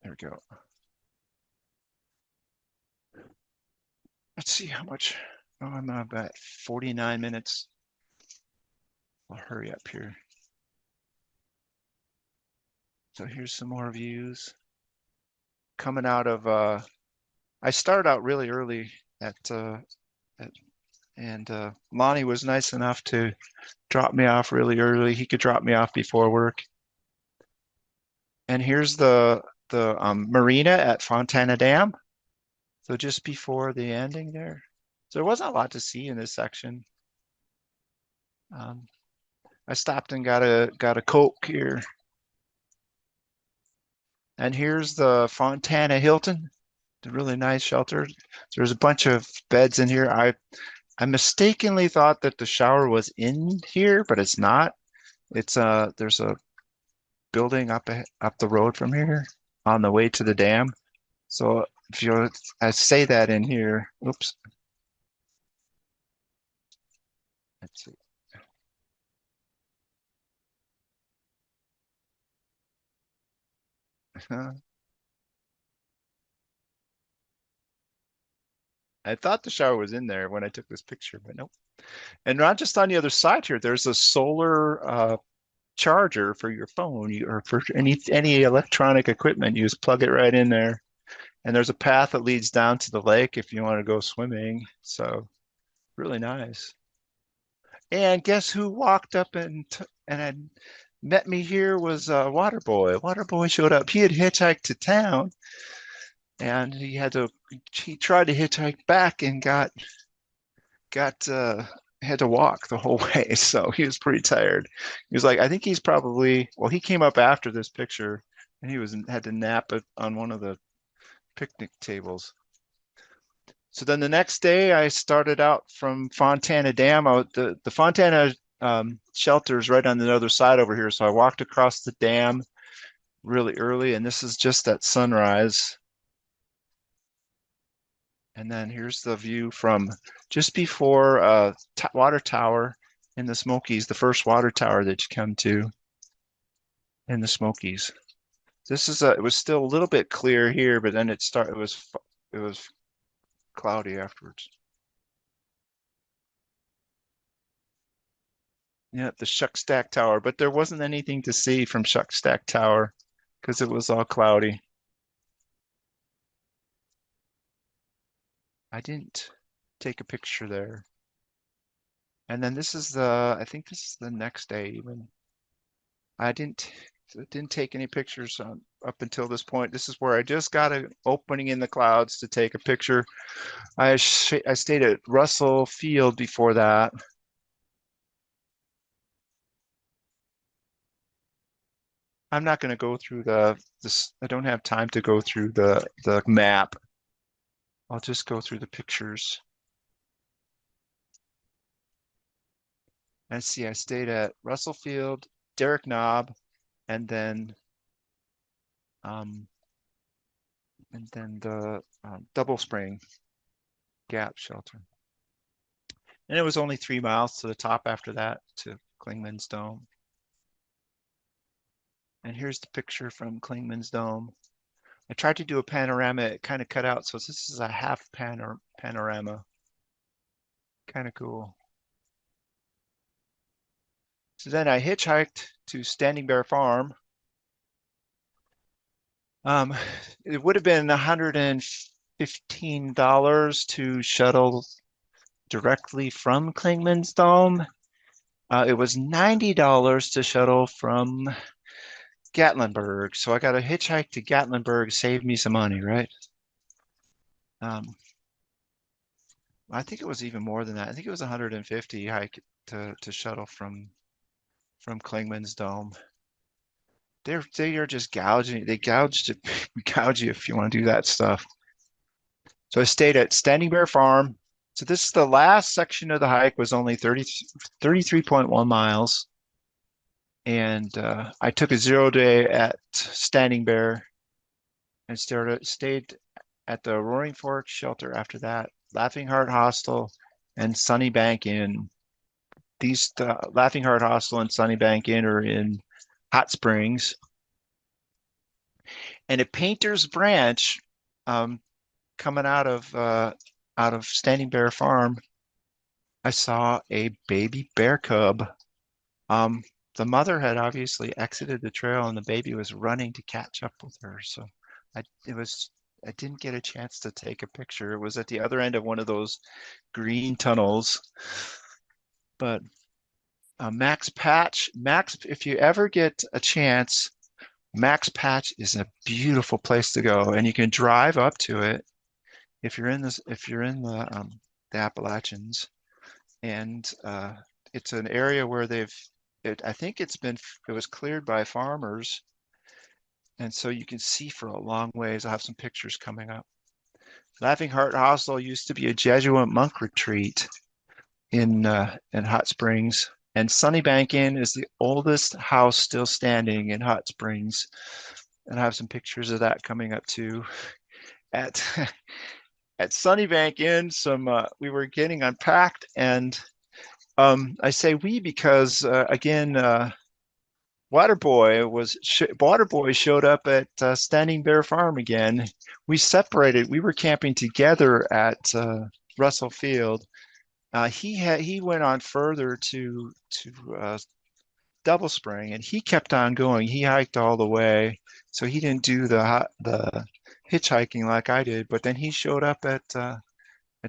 there we go. Let's see how much. Oh, I'm about 49 minutes. I'll hurry up here. So here's some more views. Coming out of, I started out really early and Lonnie was nice enough to drop me off really early. He could drop me off before work. And here's the marina at Fontana Dam. So just before the ending there. So there wasn't a lot to see in this section. I stopped and got a Coke here. And here's the Fontana Hilton, the really nice shelter. There's a bunch of beds in here. I mistakenly thought that the shower was in here, but it's not. It's there's a building up the road from here on the way to the dam. So I say that in here. Oops. Let's see. I thought the shower was in there when I took this picture, but nope. And not just on the other side here, there's a solar charger for your phone or for any electronic equipment. You just plug it right in there. And there's a path that leads down to the lake if you want to go swimming. So really nice. And guess who walked up and had met me here was Waterboy. Waterboy showed up. He had hitchhiked to town, and he tried to hitchhike back and had to walk the whole way. So he was pretty tired. He was like, I think he's probably, well, he came up after this picture, and he had to nap on one of the picnic tables. So then the next day I started out from Fontana Dam. The Fontana shelter is right on the other side over here. So I walked across the dam really early, and this is just at sunrise. And then here's the view from just before water tower in the Smokies, the first water tower that you come to in the Smokies. It was still a little bit clear here, but then it was cloudy afterwards. Yeah, the Shuckstack Tower, but there wasn't anything to see from Shuckstack Tower because it was all cloudy. I didn't take a picture there. And then I think this is the next day even. I didn't take any pictures up until this point. This is where I just got an opening in the clouds to take a picture. I stayed at Russell Field before that. I'm not going to go through this. I don't have time to go through the map. I'll just go through the pictures. And see, I stayed at Russell Field, Derrick Knob, and then the Double Spring Gap Shelter. And it was only 3 miles to the top after that to Clingman's Dome. And here's the picture from Clingman's Dome. I tried to do a panorama, it kind of cut out, so this is a half panorama. Kind of cool. So then I hitchhiked to Standing Bear Farm. It would have been $115 to shuttle directly from Clingman's Dome. It was $90 to shuttle from Gatlinburg. So I got a hitchhike to Gatlinburg, saved me some money, right? I think it was even more than that. I think it was 150 hike to shuttle from Clingman's Dome. They are just gouging. They gouge you if you want to do that stuff. So I stayed at Standing Bear Farm. So this is the last section of the hike, was only 33.1 miles. And I took a 0 day at Standing Bear and stayed at the Roaring Fork shelter after that, Laughing Heart Hostel and Sunny Bank Inn. These Laughing Heart Hostel and Sunny Bank Inn are in Hot Springs. And at Painter's Branch, coming out of Standing Bear Farm, I saw a baby bear cub. The mother had obviously exited the trail and the baby was running to catch up with her. So I didn't get a chance to take a picture. It was at the other end of one of those green tunnels. But Max Patch, if you ever get a chance, Max Patch is a beautiful place to go, and you can drive up to it if you're in the Appalachians, and it's an area where I think it was cleared by farmers, and so you can see for a long ways. I'll have some pictures coming up. Laughing Heart Hostel used to be a Jesuit monk retreat in Hot Springs. And Sunnybank Inn is the oldest house still standing in Hot Springs. And I have some pictures of that coming up too. At Sunnybank Inn, we were getting unpacked, and I say we because again, Waterboy showed up at Standing Bear Farm again. We separated. We were camping together at Russell Field. He went on further to Double Spring, and he kept on going. He hiked all the way, so he didn't do the hitchhiking like I did. But then he showed up at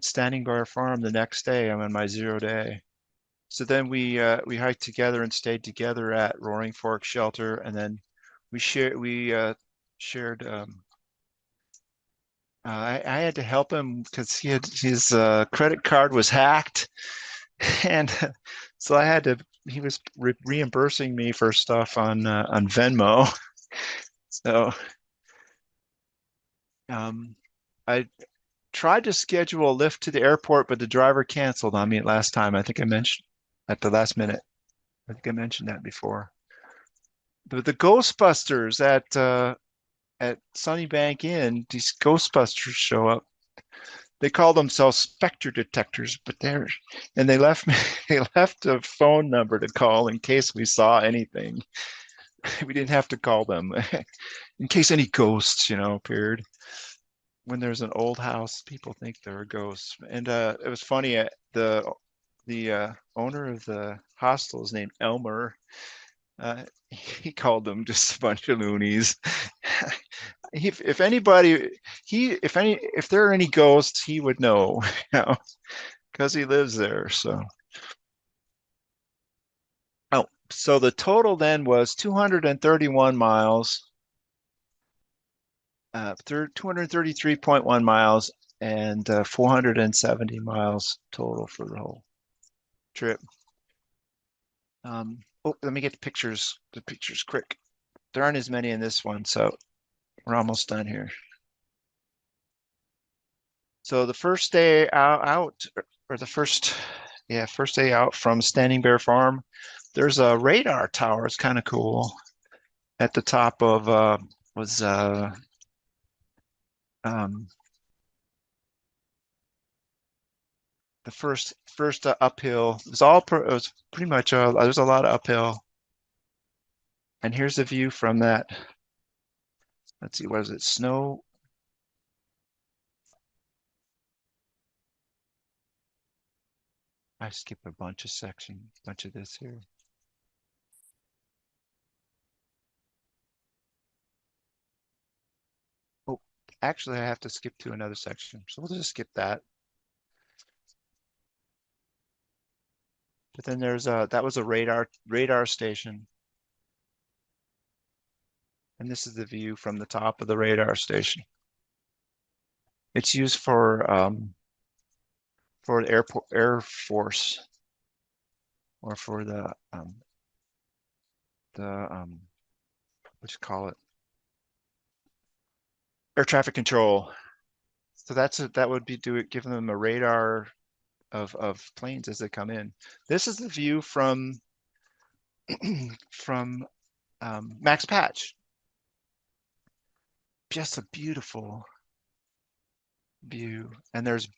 Standing Bear Farm the next day. I'm on my 0 day. So then we hiked together and stayed together at Roaring Fork Shelter, and then we shared. I had to help him because his credit card was hacked, and so I had to. He was reimbursing me for stuff on Venmo. So I tried to schedule a lift to the airport, but the driver canceled on me last time. I think I mentioned at the last minute. I think I mentioned that before. The Ghostbusters at Sunnybank Inn, these Ghostbusters show up. They call themselves Spectre detectors, but they left me they left a phone number to call in case we saw anything. We didn't have to call them in case any ghosts, appeared. When there's an old house, people think there are ghosts. And it was funny. The owner of the hostel is named Elmer. He called them just a bunch of loonies. If there are any ghosts, he would know, because he lives there. So, so the total then was 231 miles, 233.1 miles, and 470 miles total for the whole trip. Let me get the pictures quick. There aren't as many in this one, so we're almost done here. So the first day out, or the first day out from Standing Bear Farm, there's a radar tower. It's kind of cool. At the top of the first uphill. It was pretty much there's a lot of uphill. And here's the view from that. Let's see, what is it? Snow. I skipped a bunch of this here. Oh, actually, I have to skip to another section, so we'll just skip that. But then that was a radar station. And this is the view from the top of the radar station. It's used for the Air Force, or for the what you call it, air traffic control. So that would be giving them a radar of planes as they come in. This is the view from Max Patch. Just a beautiful view. And there's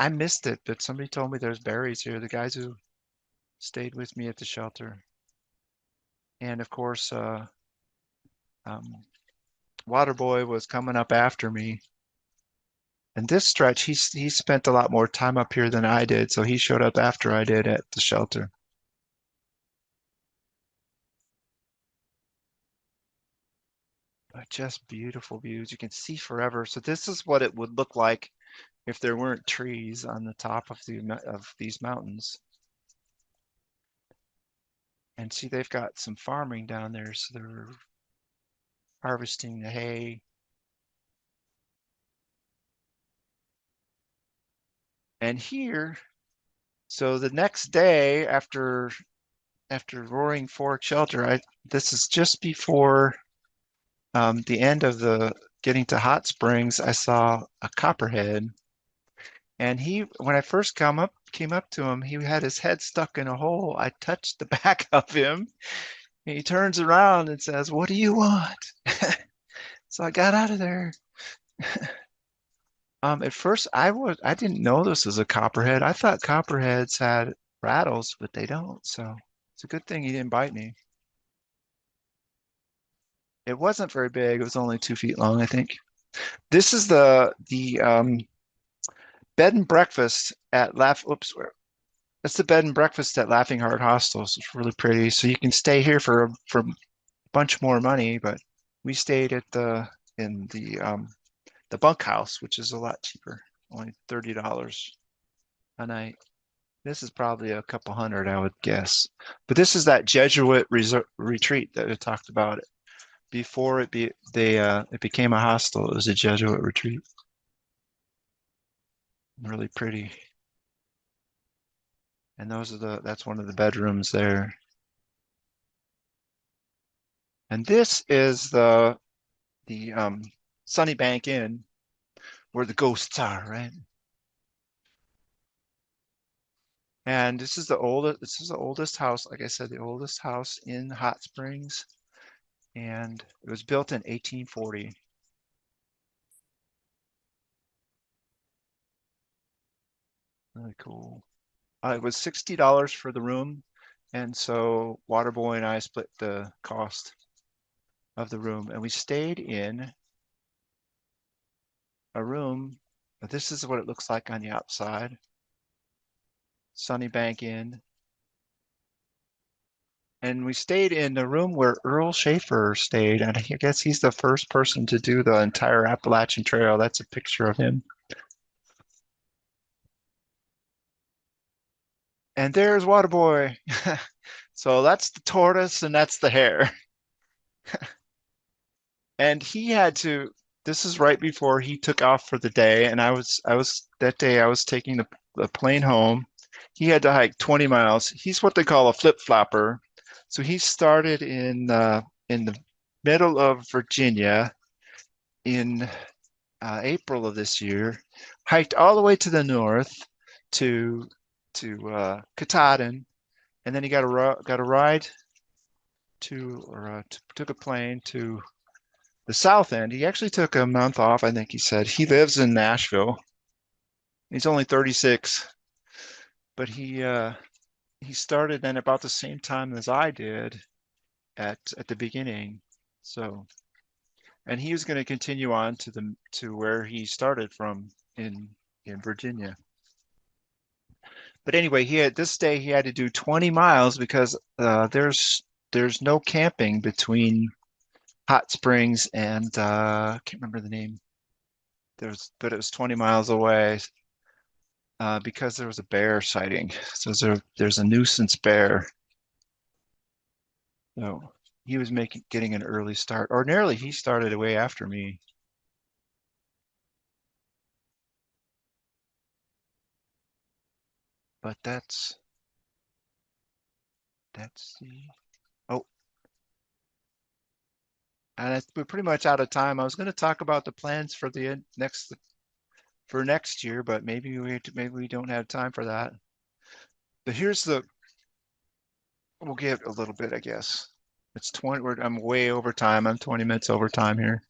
I missed it, but somebody told me there's berries here. The guys who stayed with me at the shelter. And of course, Waterboy was coming up after me. And this stretch, he spent a lot more time up here than I did, so he showed up after I did at the shelter. But just beautiful views. You can see forever. So this is what it would look like if there weren't trees on the top of these mountains. And see, they've got some farming down there, so they're harvesting the hay. And here, so the next day after Roaring Fork Shelter, this is just before the end of the getting to Hot Springs. I saw a copperhead, and when I first came up to him, he had his head stuck in a hole. I touched the back of him, and he turns around and says, "What do you want?" So I got out of there. At first, I didn't know this was a copperhead. I thought copperheads had rattles, but they don't. So it's a good thing he didn't bite me. It wasn't very big. It was only 2 feet long, I think. This is the bed and breakfast at that's the bed and breakfast at Laughing Heart Hostels. It's really pretty. So you can stay here for a bunch more money, but we stayed at the bunkhouse, which is a lot cheaper, only $30 a night. This is probably a couple hundred, I would guess. But this is that Jesuit retreat that I talked about. Before it became a hostel. It was a Jesuit retreat. Really pretty. And that's one of the bedrooms there. And this is the Sunnybank Inn, where the ghosts are, right? And this is the oldest house, like I said, the oldest house in Hot Springs. And it was built in 1840. Really cool. It was $60 for the room, and so Waterboy and I split the cost of the room, and we stayed in a room. This is what it looks like on the outside. Sunnybank Inn. And we stayed in the room where Earl Schaefer stayed, and I guess he's the first person to do the entire Appalachian Trail. That's a picture of him. And there's Waterboy. So that's the tortoise and that's the hare. And this is right before he took off for the day, and that day I was taking the plane home. He had to hike 20 miles. He's what they call a flip-flopper. So he started in the middle of Virginia in April of this year, hiked all the way to the north to Katahdin, and then he got a ride took a plane to the south end. He actually took a month off, I think he said. He lives in Nashville. He's only 36, but he started then about the same time as I did at the beginning. So, and he was going to continue on to where he started from in Virginia. But anyway, this day he had to do 20 miles because there's no camping between Hot Springs and I can't remember the name. But it was 20 miles away because there was a bear sighting. So there's a nuisance bear. So he was getting an early start. Ordinarily, he started way after me. But that's the and we're pretty much out of time. I was going to talk about the plans for next year, but maybe we don't have time for that. But we'll give a little bit, I guess. It's 20. I'm way over time. I'm 20 minutes over time here.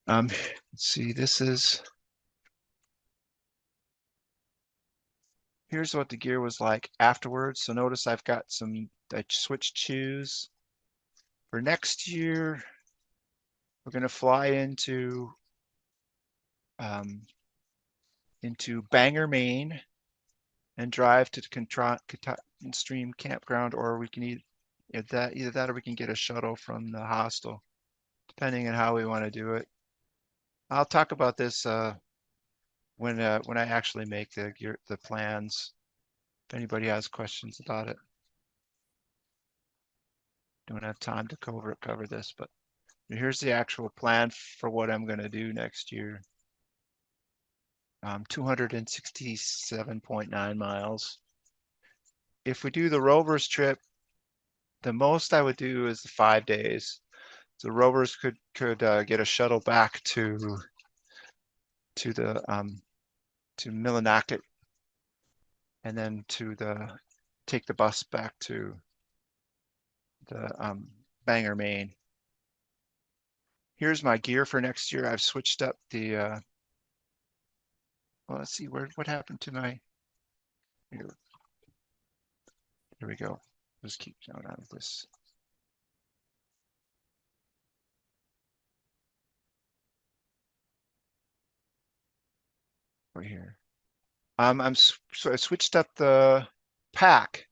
Let's see. Here's what the gear was like afterwards. So notice I switched shoes. For next year, we're going to fly into Bangor, Maine, and drive to Katahdin Stream Campground, or we can either that or we can get a shuttle from the hostel, depending on how we want to do it. I'll talk about this when I actually make the plans. If anybody has questions about it. Don't have time to cover this, but here's the actual plan for what I'm going to do next year. 267.9 miles. If we do the Rovers trip, the most I would do is 5 days. So Rovers could get a shuttle back to Millinocket, and then take the bus back to the Bangor, Maine. Here's my gear for next year. I've switched up well, let's see what happened to my here. Here we go. Just keep going on with this. over here. So I switched up the pack.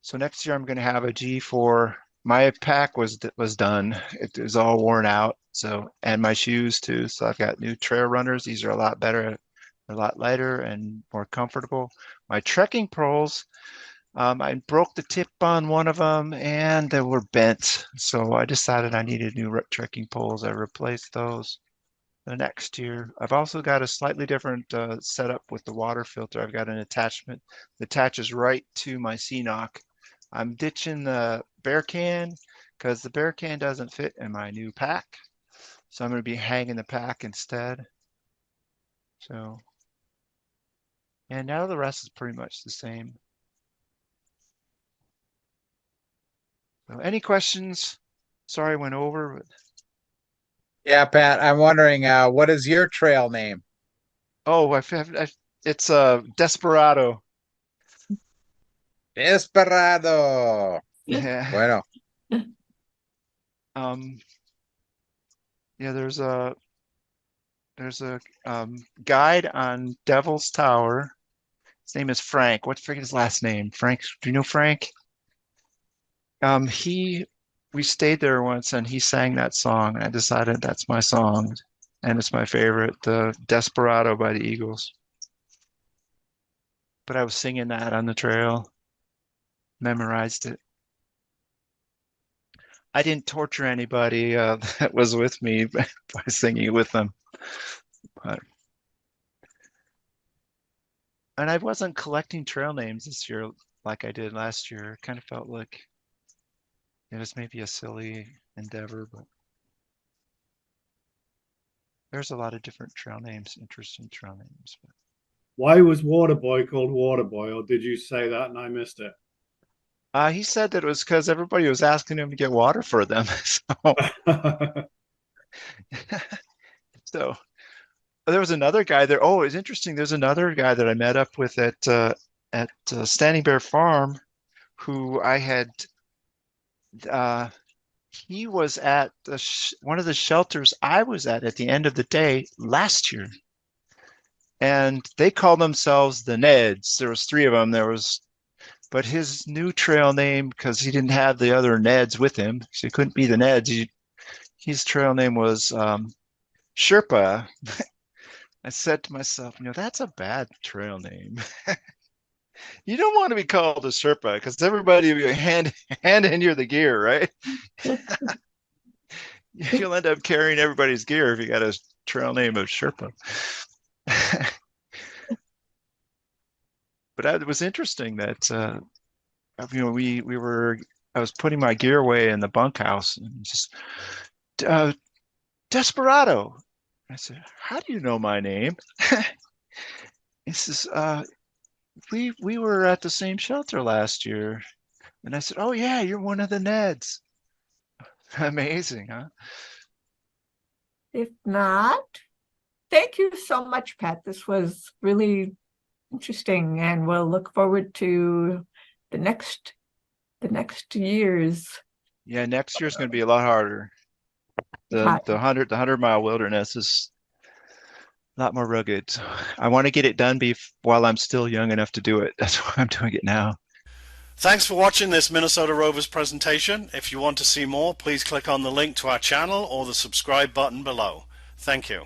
So next year I'm going to have a G4. My pack was done. It was all worn out. So, and my shoes too. So I've got new trail runners. These are a lot better, a lot lighter and more comfortable. My trekking poles, I broke the tip on one of them and they were bent. So I decided I needed new trekking poles. I replaced those the next year. I've also got a slightly different setup with the water filter. I've got an attachment that attaches right to my C-Knock. I'm ditching the bear can because the bear can doesn't fit in my new pack. So I'm going to be hanging the pack instead. So, and now the rest is pretty much the same. So any questions? Sorry I went over. But... Yeah, Pat, I'm wondering, what is your trail name? Oh, it's Desperado. Desperado. Yeah. Bueno. Yeah, there's a guide on Devil's Tower. His name is Frank. What's his last name? Frank. Do you know Frank? We stayed there once and he sang that song and I decided that's my song and it's my favorite, the Desperado by the Eagles. But I was singing that on the trail, memorized it. I didn't torture anybody that was with me by singing it with them. But, and I wasn't collecting trail names this year like I did last year. It kind of felt like it was maybe a silly endeavor, but there's a lot of different trail names, interesting trail names. But... Why was Waterboy called Waterboy, or did you say that and I missed it? He said that it was because everybody was asking him to get water for them. So there was another guy there. Oh, it's interesting. There's another guy that I met up with at Standing Bear Farm, who I had. He was at one of the shelters I was at the end of the day last year, and they called themselves the Neds. There was 3 of them. But his new trail name, because he didn't have the other Neds with him, so he couldn't be the Neds. His trail name was Sherpa. I said to myself, that's a bad trail name. You don't want to be called a Sherpa because everybody will be handing you the gear, right? You'll end up carrying everybody's gear if you got a trail name of Sherpa. But it was interesting that I was putting my gear away in the bunkhouse and just Desperado. I said, "How do you know my name?" He says, we were at the same shelter last year. And I said, "Oh yeah, you're one of the Neds." Amazing, huh? If not, thank you so much, Pat. This was really interesting, and we'll look forward to the next years. Yeah, next year's going to be a lot harder. The 100-mile wilderness is a lot more rugged. I want to get it done while I'm still young enough to do it. That's why I'm doing it now. Thanks for watching this Minnesota Rovers presentation. If you want to see more, please click on the link to our channel or the subscribe button below. Thank you.